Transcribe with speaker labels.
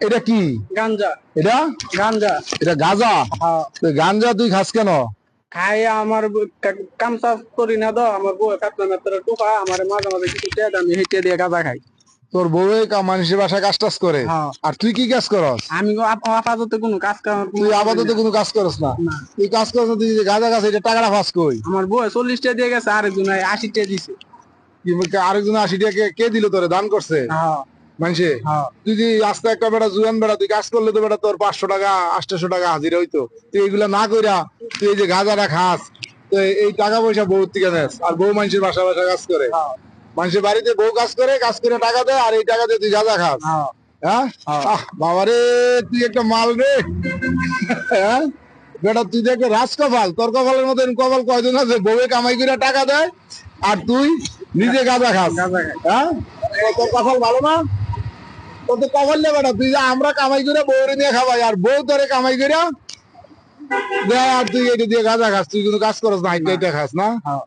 Speaker 1: এটা কি?
Speaker 2: গাঞ্জা।
Speaker 1: এটা
Speaker 2: গাঞ্জা।
Speaker 1: এটা গাঁজা।
Speaker 2: হ্যাঁ।
Speaker 1: তো গাঁজা তুই খাস কেন?
Speaker 2: খাই আমার কাম কাজ করি না তো, আমার বউ কাটনা মেতরে টুকা আমার মাঝে মাঝে কিছু টেদ আমি হেঁটে দিয়ে গাঁজা খাই।
Speaker 1: তোর বউ মানুষের বাসায় কাজ টাজ করে,
Speaker 2: হ্যাঁ।
Speaker 1: আর তুই কি কাজ করস?
Speaker 2: আমি আপাতত কোনো কাজ কাম
Speaker 1: তুই আপাতত কোনো কাজ করস না?
Speaker 2: না।
Speaker 1: তুই কাজ করস না, তুই যে গাঁজা খাস, এটা টাকাটা ফাঁস কই?
Speaker 2: আমার বউ 40 টাকা দিয়ে গেছে, আরেকজন 80 টাকা দিছে।
Speaker 1: আরেকজন 80 টাকা কে দিল তোরে, দান করছে
Speaker 2: হ্যাঁ।
Speaker 1: মানুষে?
Speaker 2: হ্যাঁ।
Speaker 1: তুই যে আস্তে একটা বেটা জুয়ান বেটা, তুই কাজ করলে তো বেটা তোর 500 টাকা 800 টাকা হাজিরা হইতো। তুই এগুলা না কইরা তুই এই যে গাঁজাটা খাস, তো এই টাকা পয়সা বউ থেকে নেস, আর বউ মানুষের বাসা বাসা কাজ করে।
Speaker 2: হ্যাঁ।
Speaker 1: মানুষের বাড়িতে বউ কাজ করে, কাজ করে টাকা দেয়, আর এই টাকা দিয়ে তুই গাঁজা খাস।
Speaker 2: হ্যাঁ।
Speaker 1: হ্যাঁ? আহ বাবারে, তুই একটা মাল রে। হ্যাঁ বেটা, তুই তো একটা রাজ কপাল। তোর কপালের মতো এরকম কপাল কয়জন আছে? বউয়ে কামাই করে টাকা দেয়, আর তুই নিজে গাঁজা খাস।
Speaker 2: গাঁজা খাই।
Speaker 1: হ্যাঁ, তোর কপাল ভালো না? তোর তো কপাল নেই বেটা, তুই যে আমরা কামাই করে বউরে নিয়ে খাবাই, আর বউ তোরে কামাই করে দেয়, আর তুই এটা দিয়ে গাঁজা খাস। তুই কিন্তু কাজ করস না, এটা খাস না।
Speaker 2: হ্যাঁ।